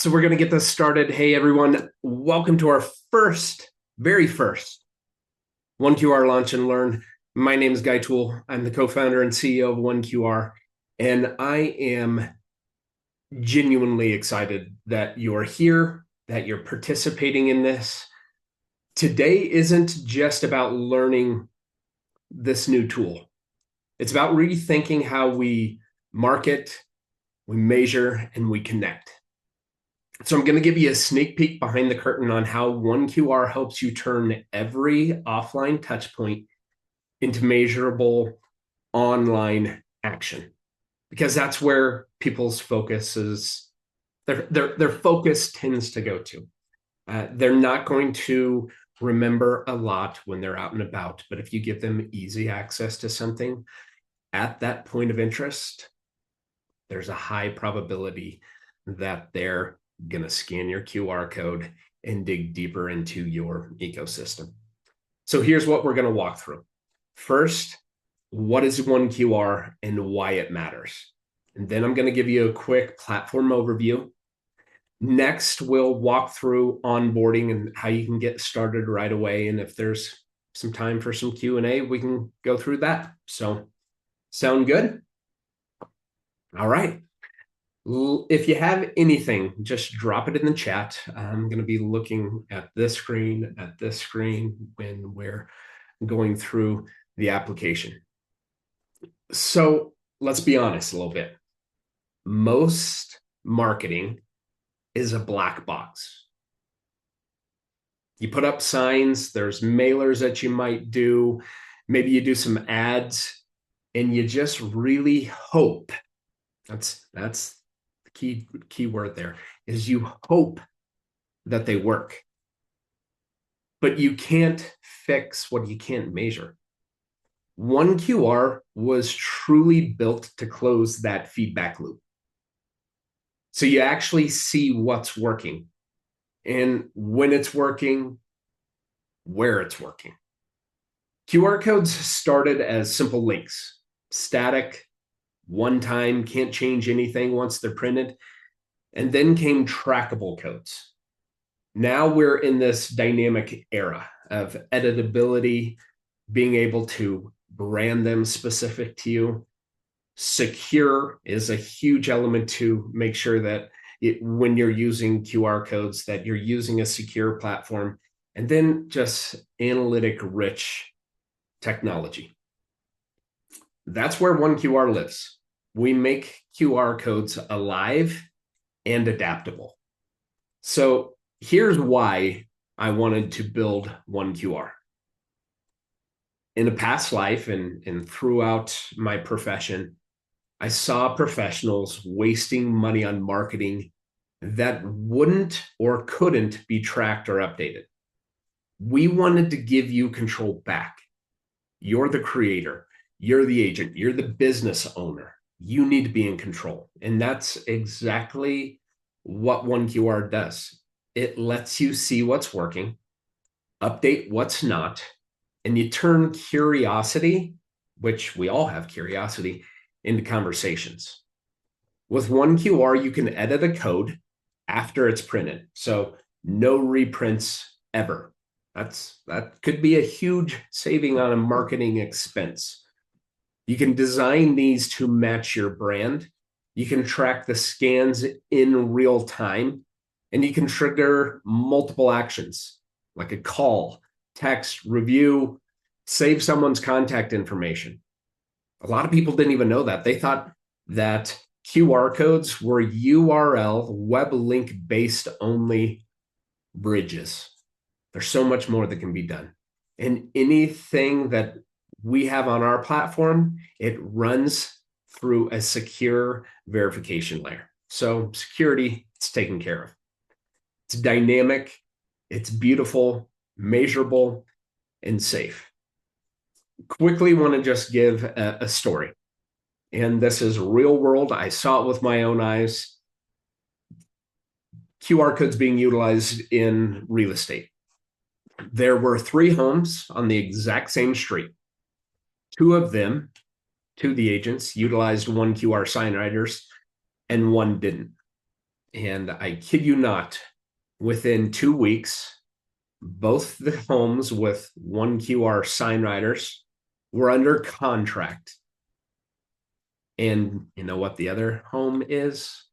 So we're going to get this started. Hey, everyone. Welcome to our very first 1QR Launch and Learn. My name is Guy Tuell. I'm the co-founder and CEO of 1QR, and I am genuinely excited that you're here, that you're participating in this. Today isn't just about learning this new tool. It's about rethinking how we market, we measure, and we connect. So I'm going to give you a sneak peek behind the curtain on how 1QR helps you turn every offline touchpoint into measurable online action, because that's where people's focus is. Their focus tends to go to. They're not going to remember a lot when they're out and about, but if you give them easy access to something at that point of interest, there's a high probability that they're going to scan your QR code and dig deeper into your ecosystem. So here's what we're going to walk through. First, what is 1QR and why it matters? And then I'm going to give you a quick platform overview. Next, we'll walk through onboarding and how you can get started right away. And if there's some time for some Q&A, we can go through that. So sound good? All right. If you have anything, just drop it in the chat. I'm going to be looking at this screen, when we're going through the application. So let's be honest a little bit. Most marketing is a black box. You put up signs, there's mailers that you might do, maybe you do some ads, and you just really hope. That's key word there is you hope that they work, but you can't fix what you can't measure. 1QR was truly built to close that feedback loop, so you actually see what's working and when it's working, where it's working. QR codes started as simple links, static, one time, can't change anything once they're printed. And then came trackable codes. Now we're in this dynamic era of editability, being able to brand them specific to you. Secure is a huge element to make sure that when you're using QR codes, that you're using a secure platform, and then just analytic rich technology. That's where 1QR lives. We make QR codes alive and adaptable. So here's why I wanted to build 1QR. In a past life and throughout my profession, I saw professionals wasting money on marketing that wouldn't or couldn't be tracked or updated. We wanted to give you control back. You're the creator, you're the agent, you're the business owner. You need to be in control. And that's exactly what 1QR does. It lets you see what's working, update what's not, and you turn curiosity, which we all have curiosity, into conversations. With 1QR, you can edit a code after it's printed. So no reprints ever. That could be a huge saving on a marketing expense. You can design these to match your brand. You can track the scans in real time, and you can trigger multiple actions like a call, text, review, save someone's contact information. A lot of people didn't even know that. They thought that QR codes were URL, web link based only bridges. There's so much more that can be done. And anything that we have on our platform, it runs through a secure verification layer. So security, it's taken care of. It's dynamic, it's beautiful, measurable, and safe. Quickly want to just give a story. And this is real world. I saw it with my own eyes. QR codes being utilized in real estate. There were 3 homes on the exact same street. 2 of them, 2 of the agents, utilized 1QR sign writers, and 1 didn't. And I kid you not, within 2 weeks, both the homes with 1QR sign writers were under contract. And you know what the other home is?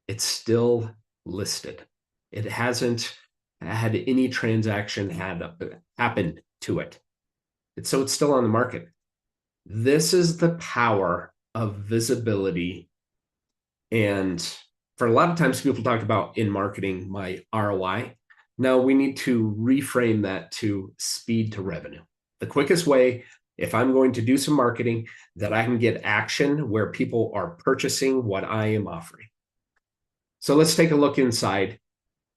It's still listed. It hasn't had any transaction happened to it. So it's still on the market. This is the power of visibility. And for a lot of times, people talk about in marketing my ROI. Now we need to reframe that to speed to revenue. The quickest way, if I'm going to do some marketing, that I can get action where people are purchasing what I am offering. So let's take a look inside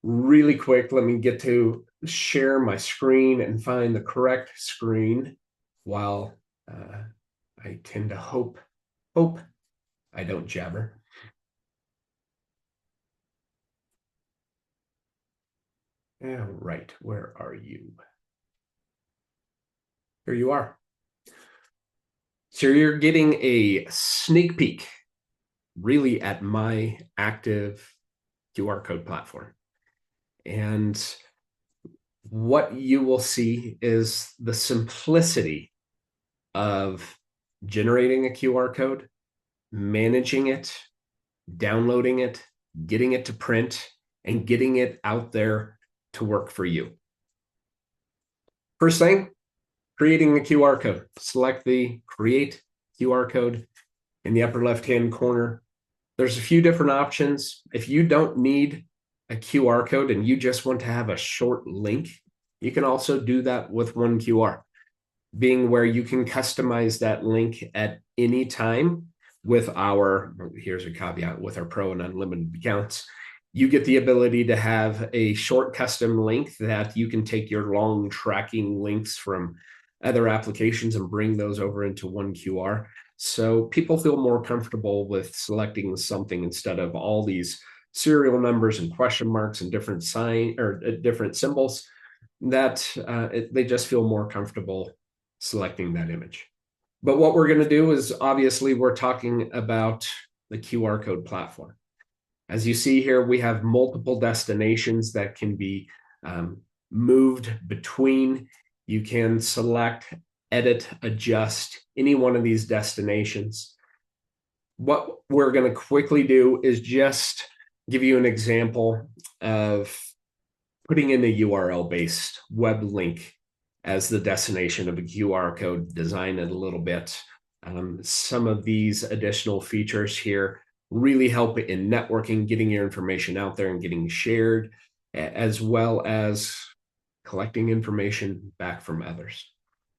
really quick. Let me get to share my screen and find the correct screen while I tend to hope I don't jabber. All right, where are you? Here you are. So you're getting a sneak peek really at my active QR code platform. And what you will see is the simplicity of generating a QR code, managing it, downloading it, getting it to print, and getting it out there to work for you. First thing, creating a QR code. Select the Create QR code in the upper left-hand corner. There's a few different options. If you don't need a QR code and you just want to have a short link, you can also do that with OneQR, being where you can customize that link at any time with our, here's a caveat, with our Pro and Unlimited accounts. You get the ability to have a short custom link that you can take your long tracking links from other applications and bring those over into OneQR. So people feel more comfortable with selecting something instead of all these serial numbers and question marks and different different symbols, that they just feel more comfortable selecting that image. But what we're going to do is, obviously, we're talking about the QR code platform. As you see here, we have multiple destinations that can be moved between. You can select, edit, adjust any one of these destinations. What we're going to quickly do is just give you an example of putting in a URL-based web link as the destination of a QR code, design it a little bit. Some of these additional features here really help in networking, getting your information out there and getting shared, as well as collecting information back from others.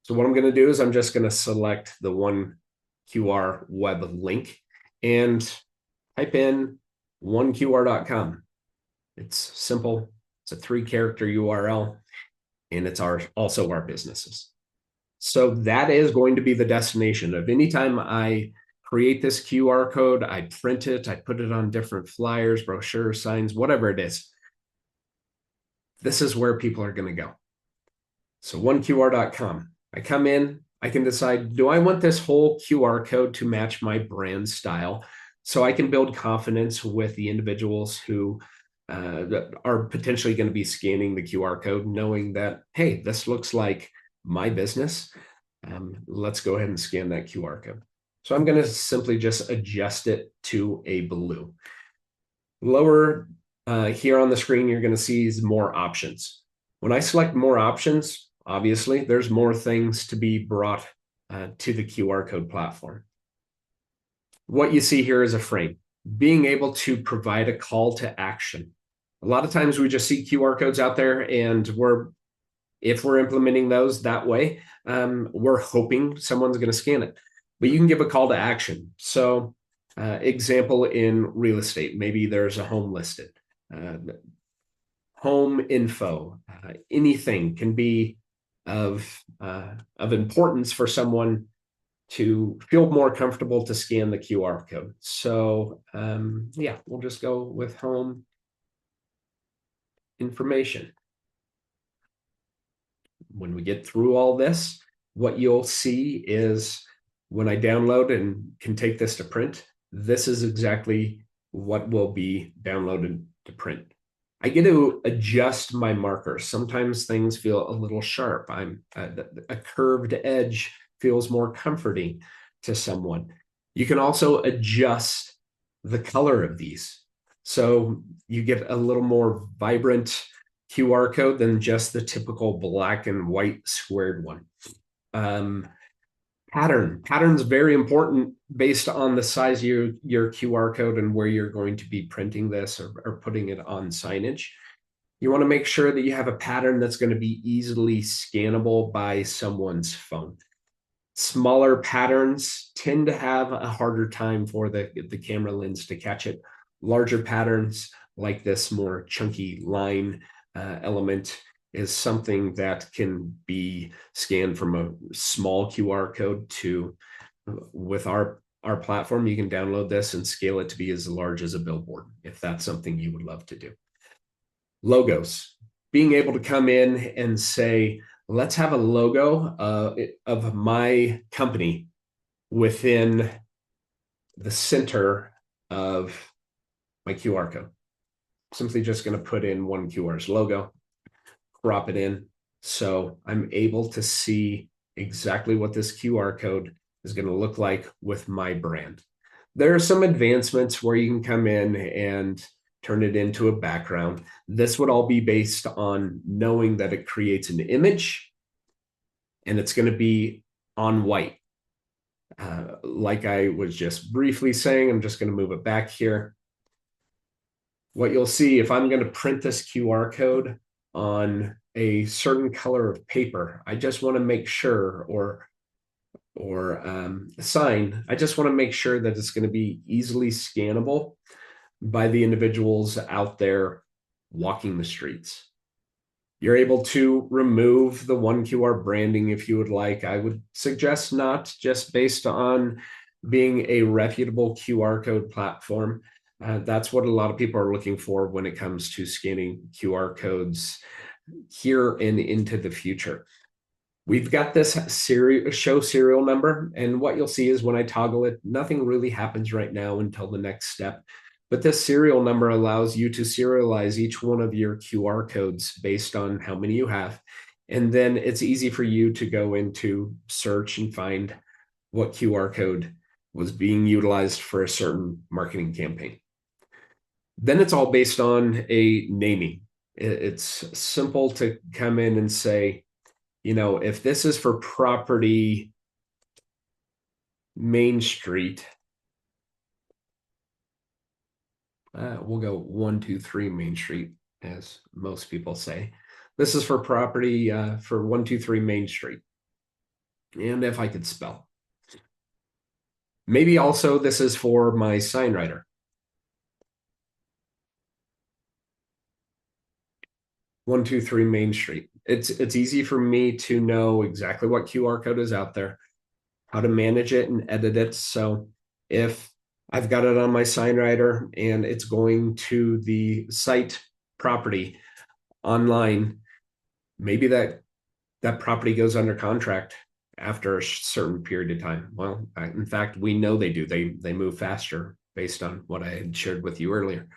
So what I'm going to do is I'm just going to select the OneQR web link and type in oneqr.com. It's simple. It's a 3-character URL, and it's also our businesses. So that is going to be the destination of anytime I create this QR code, I print it, I put it on different flyers, brochures, signs, whatever it is. This is where people are going to go. So oneqr.com. I come in, I can decide, do I want this whole QR code to match my brand style? So I can build confidence with the individuals who are potentially going to be scanning the QR code, knowing that, hey, this looks like my business. Let's go ahead and scan that QR code. So I'm going to simply just adjust it to a blue. Lower here on the screen, you're going to see more options. When I select more options, obviously, there's more things to be brought to the QR code platform. What you see here is a frame, being able to provide a call to action. A lot of times we just see QR codes out there, and if we're implementing those that way, we're hoping someone's going to scan it. But you can give a call to action. So example in real estate, maybe there's a home listed. Home info, anything can be of importance for someone to feel more comfortable to scan the QR code. So yeah, we'll just go with home information. When we get through all this, what you'll see is when I download and can take this to print, this is exactly what will be downloaded to print. I get to adjust my markers. Sometimes things feel a little sharp. A curved edge feels more comforting to someone. You can also adjust the color of these. So you get a little more vibrant QR code than just the typical black and white squared one. Pattern's very important based on the size of your QR code and where you're going to be printing this or putting it on signage. You want to make sure that you have a pattern that's going to be easily scannable by someone's phone. Smaller patterns tend to have a harder time for the camera lens to catch it. Larger patterns like this more chunky line element is something that can be scanned from a small QR code to, with our platform, you can download this and scale it to be as large as a billboard, if that's something you would love to do. Logos, being able to come in and say, let's have a logo of my company within the center of my QR code. Simply just going to put in OneQR's logo, crop it in, so I'm able to see exactly what this QR code is going to look like with my brand. There are some advancements where you can come in and turn it into a background. This would all be based on knowing that it creates an image and it's going to be on white. Like I was just briefly saying, I'm just going to move it back here. What you'll see, if I'm going to print this QR code on a certain color of paper, I just want to make sure, or a sign, I just want to make sure that it's going to be easily scannable by the individuals out there walking the streets. You're able to remove the OneQR branding if you would like. I would suggest not, just based on being a reputable QR code platform. That's what a lot of people are looking for when it comes to scanning QR codes here and into the future. We've got this show serial number, and what you'll see is when I toggle it, nothing really happens right now until the next step. But this serial number allows you to serialize each one of your QR codes based on how many you have. And then it's easy for you to go into search and find what QR code was being utilized for a certain marketing campaign. Then it's all based on a naming. It's simple to come in and say, you know, if this is for property Main Street, we'll go 123 Main Street, as most people say. This is for property for 123 Main Street. And if I could spell. Maybe also this is for my sign writer. 123 Main Street. It's easy for me to know exactly what QR code is out there, how to manage it and edit it. So if I've got it on my sign writer and it's going to the site property online, maybe that property goes under contract after a certain period of time. Well, in fact, we know they do. They move faster based on what I had shared with you earlier.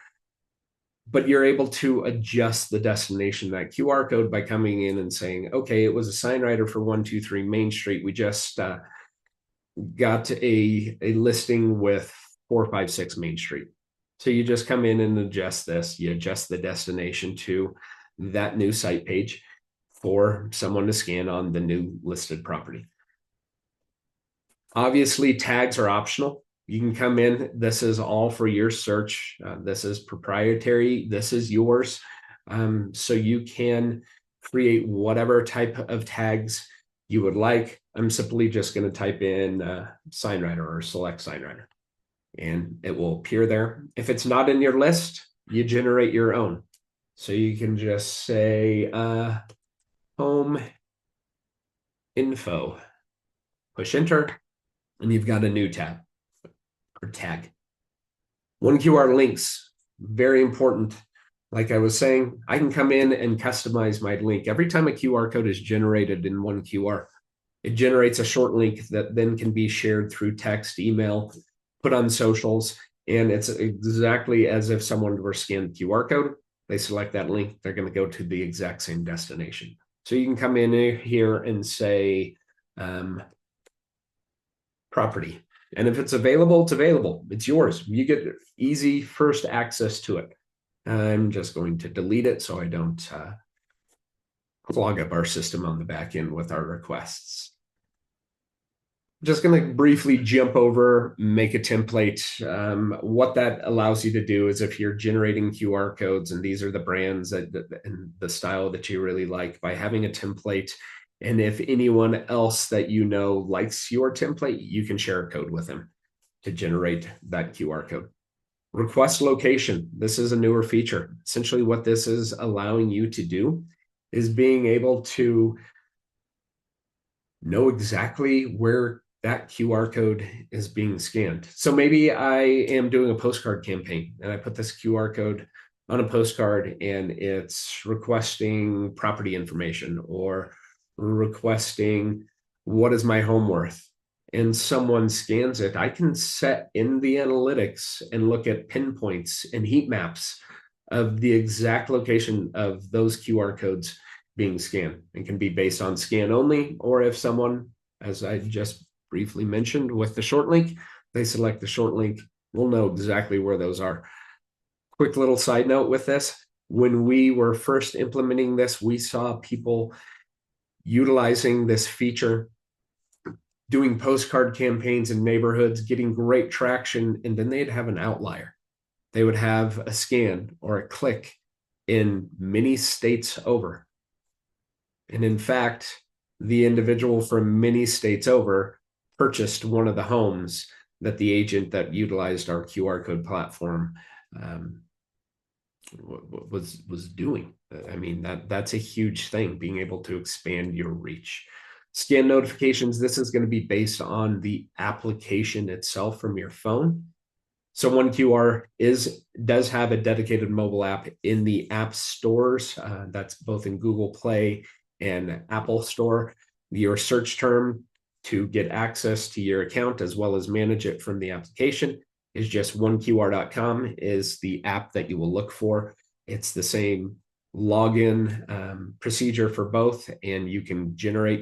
But you're able to adjust the destination, that QR code, by coming in and saying, okay, it was a sign writer for 123 Main Street. We just got a listing with 456 Main Street. So you just come in and adjust this. You adjust the destination to that new site page for someone to scan on the new listed property. Obviously, tags are optional. You can come in. This is all for your search. This is proprietary. This is yours. So you can create whatever type of tags you would like. I'm simply just going to type in sign writer or select sign writer, and it will appear there. If it's not in your list, you generate your own. So you can just say home info, push enter, and you've got a new tab or tag. OneQR links, very important. Like I was saying, I can come in and customize my link. Every time a QR code is generated in OneQR, it generates a short link that then can be shared through text, email, put on socials. And it's exactly as if someone were scanned the QR code. They select that link, they're going to go to the exact same destination. So you can come in here and say property. And if it's available, it's available. It's yours. You get easy first access to it. I'm just going to delete it so I don't clog up our system on the back end with our requests. Just going to briefly jump over, make a template. What that allows you to do is if you're generating QR codes and these are the brands and the style that you really like, by having a template, and if anyone else that you know likes your template, you can share a code with them to generate that QR code. Request location. This is a newer feature. Essentially what this is allowing you to do is being able to know exactly where that QR code is being scanned. So maybe I am doing a postcard campaign and I put this QR code on a postcard and it's requesting property information or requesting what is my home worth, and someone scans it. I can set in the analytics and look at pinpoints and heat maps of the exact location of those QR codes being scanned, and can be based on scan only, or if someone, as I just briefly mentioned with the short link, they select the short link, we'll know exactly where those are. Quick little side note with this, when we were first implementing this, we saw people utilizing this feature, doing postcard campaigns in neighborhoods, getting great traction, and then they'd have an outlier. They would have a scan or a click in many states over. And in fact, the individual from many states over purchased one of the homes that the agent that utilized our QR code platform was doing. I mean, that's a huge thing, being able to expand your reach. Scan notifications, this is going to be based on the application itself from your phone. So OneQR does have a dedicated mobile app in the app stores. That's both in Google Play and Apple Store. Your search term to get access to your account as well as manage it from the application is just oneqr.com is the app that you will look for. It's the same login procedure for both, and you can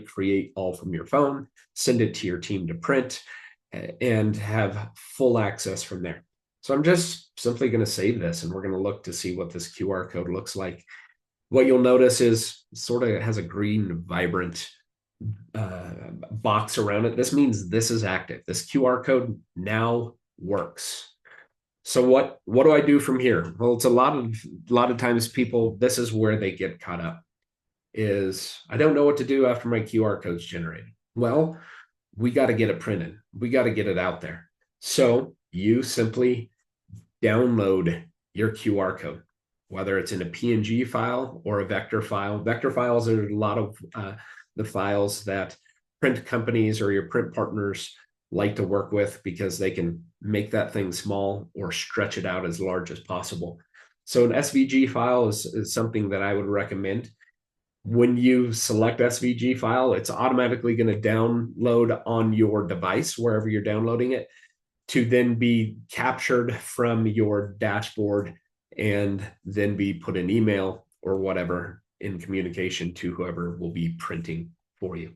create all from your phone, send it to your team to print, and have full access from there. So I'm just simply going to save this, and we're going to look to see what this QR code looks like. What you'll notice is sort of has a green, vibrant box around it. This means this is active. This QR code now works. So what do I do from here? Well, it's a lot of times people, this is where they get caught up, is I don't know what to do after my QR code's generated. Well, we got to get it printed. We got to get it out there. So you simply download your QR code, whether it's in a PNG file or a vector file. Vector files are a lot of the files that print companies or your print partners like to work with, because they can make that thing small or stretch it out as large as possible. So an SVG file is something that I would recommend. When you select SVG file, it's automatically going to download on your device, wherever you're downloading it, to then be captured from your dashboard and then be put in email or whatever in communication to whoever will be printing for you.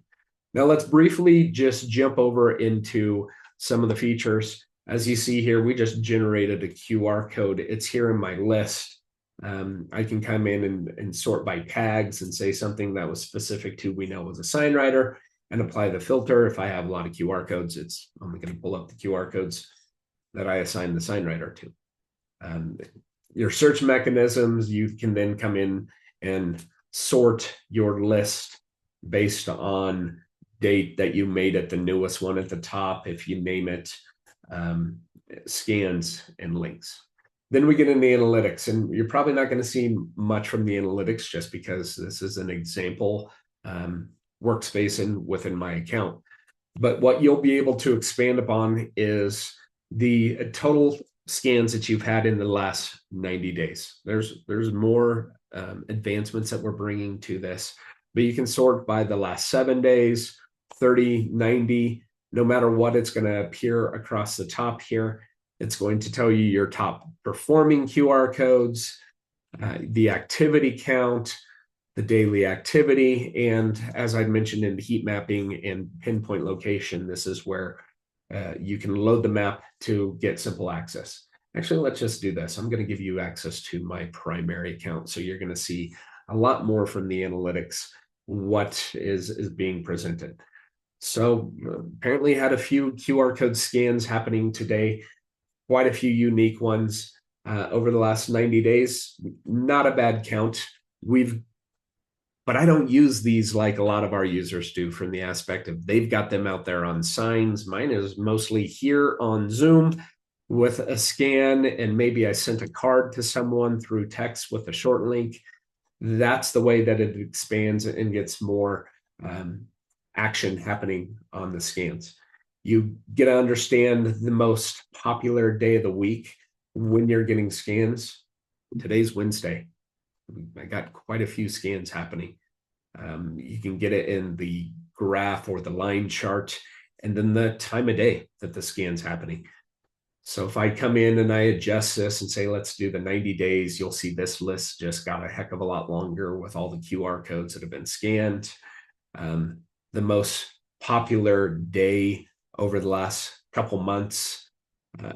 Now let's briefly just jump over into some of the features. As you see here, we just generated a QR code. It's here in my list. I can come in and sort by tags and say something that was specific to, we know was a sign writer, and apply the filter. If I have a lot of QR codes, it's only going to pull up the QR codes that I assign the sign writer to. Your search mechanisms, you can then come in and sort your list based on date that you made it, the newest one at the top, if you name it, scans and links. Then we get into analytics, and you're probably not going to see much from the analytics just because this is an example workspace within my account. But what you'll be able to expand upon is the total scans that you've had in the last 90 days. There's more advancements that we're bringing to this, but you can sort by the last 7 days, 30, 90, no matter what, it's going to appear across the top here. It's going to tell you your top performing QR codes, the activity count, the daily activity, and as I mentioned in heat mapping and pinpoint location, this is where you can load the map to get simple access. Actually, let's just do this. I'm going to give you access to my primary account, so you're going to see a lot more from the analytics, what is being presented. So apparently had a few QR code scans happening today, quite a few unique ones over the last 90 days. Not a bad count. But I don't use these like a lot of our users do, from the aspect of they've got them out there on signs. Mine is mostly here on Zoom with a scan, and maybe I sent a card to someone through text with a short link. That's the way that it expands and gets more action happening on the scans. You get to understand the most popular day of the week when you're getting scans. Today's Wednesday. I got quite a few scans happening. You can get it in the graph or the line chart, and then the time of day that the scan's happening. So if I come in and I adjust this and say, let's do the 90 days, you'll see this list just got a heck of a lot longer with all the QR codes that have been scanned. The most popular day over the last couple months,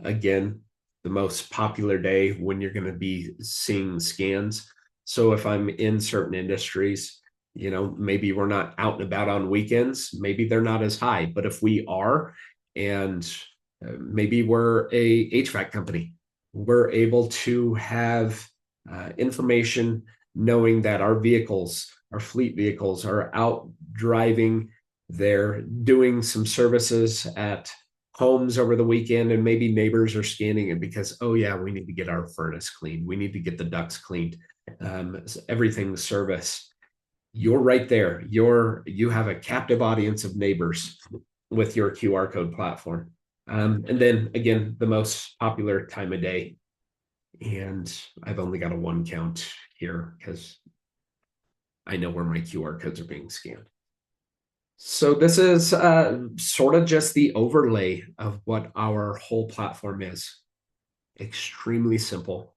again, the most popular day when you're going to be seeing scans. So if I'm in certain industries, maybe we're not out and about on weekends, maybe they're not as high. But if we are, and maybe we're a HVAC company, we're able to have information knowing that our vehicles, our fleet vehicles, are out driving. They're doing some services at homes over the weekend, and maybe neighbors are scanning it because, oh yeah, we need to get our furnace cleaned. We need to get the ducts cleaned. Everything's service. You're right there. You have a captive audience of neighbors with your QR code platform. And then again, the most popular time of day. And I've only got a one count here because I know where my QR codes are being scanned. So this is sort of just the overlay of what our whole platform is. Extremely simple,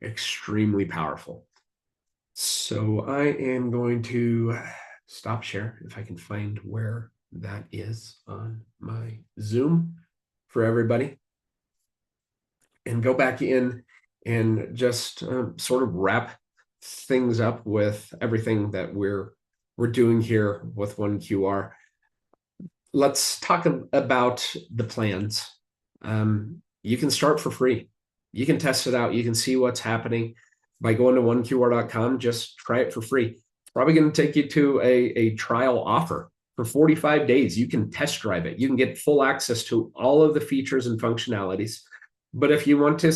extremely powerful. So I am going to stop share if I can find where that is on my Zoom for everybody, and go back in and just sort of wrap things up with everything that we're doing here with OneQR. Let's talk about the plans. You can start for free. You can test it out. You can see what's happening by going to oneqr.com. Just try it for free. It's probably going to take you to a trial offer for 45 days. You can test drive it. You can get full access to all of the features and functionalities. But if you want to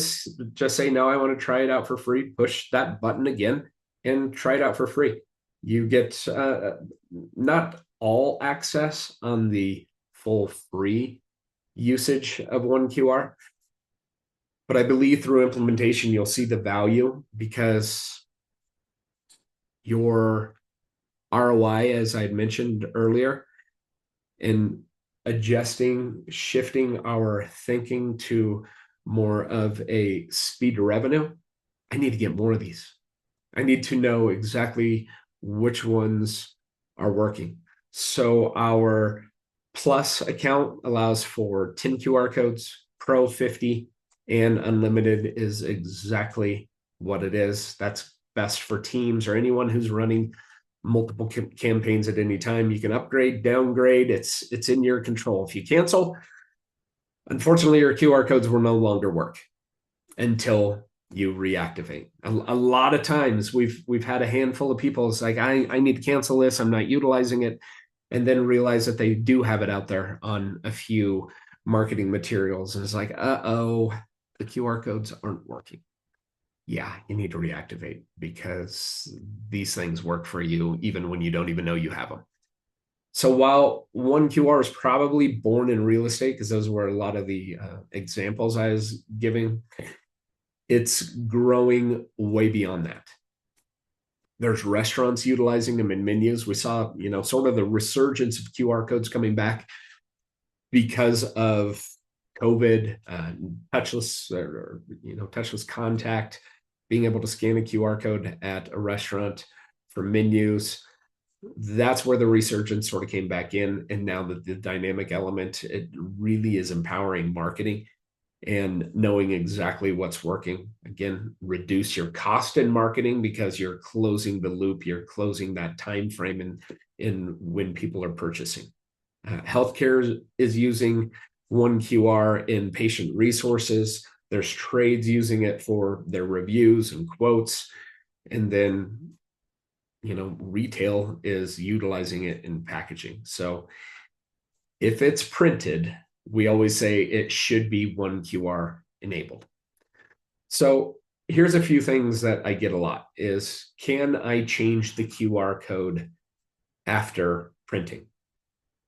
just say, no, I want to try it out for free, push that button again and try it out for free. You get not all access on the full free usage of OneQR, but I believe through implementation, you'll see the value, because your ROI, as I mentioned earlier, in adjusting, shifting our thinking to more of a speed to revenue, I need to get more of these. I need to know exactly which ones are working. So our Plus account allows for 10 QR codes, Pro 50, and Unlimited is exactly what it is. That's best for teams or anyone who's running multiple campaigns at any time. You can upgrade, downgrade. It's in your control. If you cancel, unfortunately, your QR codes will no longer work until you reactivate. A lot of times we've had a handful of people. It's like, I need to cancel this. I'm not utilizing it. And then realize that they do have it out there on a few marketing materials. And it's like, uh-oh, the QR codes aren't working. Yeah, you need to reactivate, because these things work for you even when you don't even know you have them. So while OneQR is probably born in real estate, because those were a lot of the examples I was giving, it's growing way beyond that. There's restaurants utilizing them in menus. We saw, sort of the resurgence of QR codes coming back because of COVID, touchless or touchless contact, being able to scan a QR code at a restaurant for menus. That's where the resurgence sort of came back in. And now that the dynamic element, it really is empowering marketing and knowing exactly what's working. Again, reduce your cost in marketing because you're closing the loop, you're closing that time frame in when people are purchasing. Healthcare is using OneQR in patient resources. There's trades using it for their reviews and quotes. And then, retail is utilizing it in packaging. So if it's printed, we always say it should be OneQR enabled. So here's a few things that I get a lot is, can I change the QR code after printing?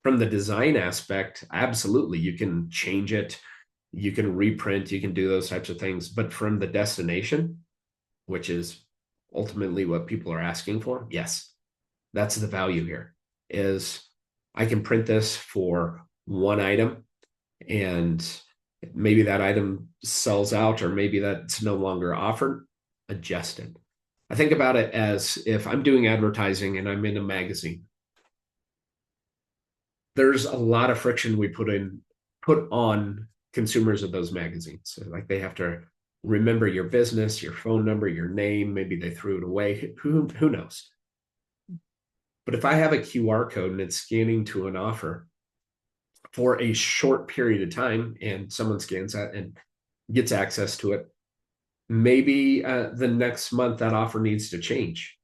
From the design aspect, absolutely. You can change it. You can reprint. You can do those types of things. But from the destination, which is ultimately what people are asking for, yes, that's the value here, is I can print this for one item and maybe that item sells out, or maybe that's no longer offered, adjust it. I think about it as if I'm doing advertising and I'm in a magazine. There's a lot of friction we put on consumers of those magazines. So like they have to remember your business, your phone number, your name. Maybe they threw it away. Who knows? But if I have a QR code and it's scanning to an offer for a short period of time, and someone scans that and gets access to it, maybe the next month that offer needs to change.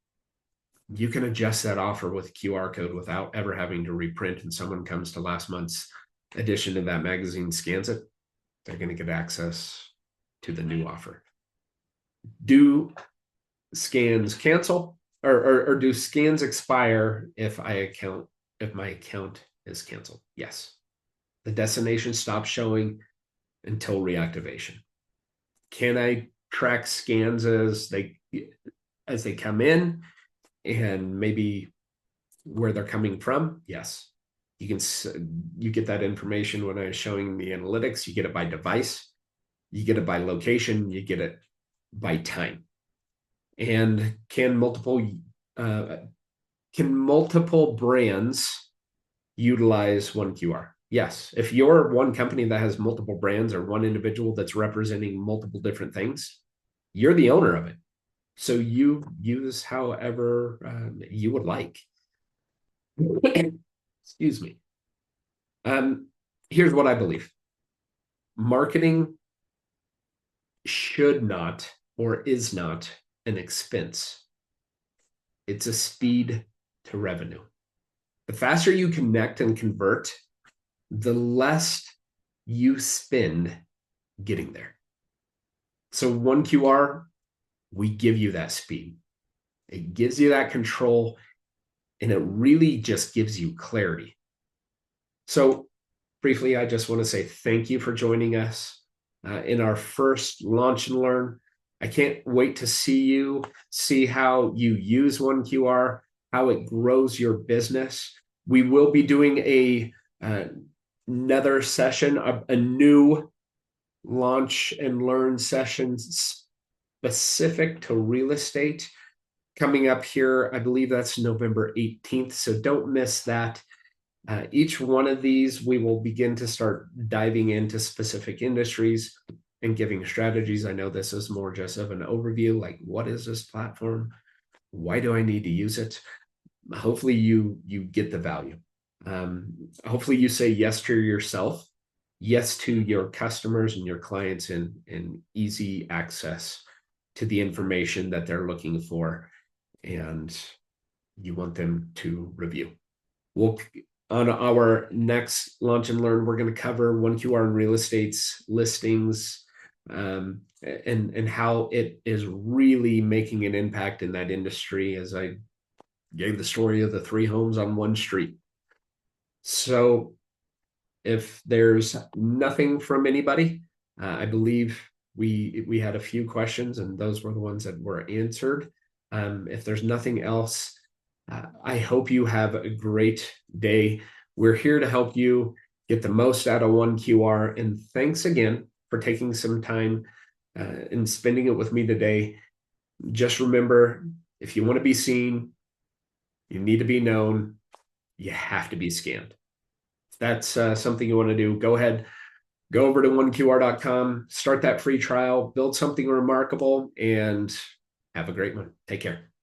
You can adjust that offer with a QR code without ever having to reprint, and someone comes to last month's edition of that magazine, scans it, they're going to get access to the new offer. Do scans cancel, or do scans expire if my account is canceled? Yes. The destination stops showing until reactivation. Can I track scans as they come in and maybe where they're coming from? Yes. You get that information when I was showing the analytics. You get it by device, you get it by location, you get it by time. And can multiple brands utilize OneQR? Yes. If you're one company that has multiple brands, or one individual that's representing multiple different things, you're the owner of it. So you use however you would like. Excuse me. Here's what I believe. Marketing should not, or is not, an expense. It's a speed to revenue. The faster you connect and convert, the less you spend getting there. So OneQR, we give you that speed. It gives you that control, and it really just gives you clarity. So briefly, I just want to say thank you for joining us in our first Launch and Learn. I can't wait to see how you use OneQR, how it grows your business. We will be doing another session, a new Launch and Learn session specific to real estate coming up here. I believe that's November 18th. So don't miss that. Each one of these, we will begin to start diving into specific industries and giving strategies. I know this is more just of an overview, like what is this platform? Why do I need to use it? Hopefully you get the value. Hopefully you say yes to yourself, yes to your customers and your clients, and easy access to the information that they're looking for, and you want them to review. On our next Launch and Learn, we're going to cover OneQR and real estate's listings, and how it is really making an impact in that industry, as I gave the story of the 3 homes on one street. So if there's nothing from anybody, I believe we had a few questions, and those were the ones that were answered. If there's nothing else, I hope you have a great day. We're here to help you Get the most out of 1QR. And thanks again for taking some time and spending it with me today. Just remember, if you want to be seen, you need to be known, you have to be scanned. If that's something you want to do, go ahead, go over to 1QR.com, start that free trial, build something remarkable, and have a great one. Take care.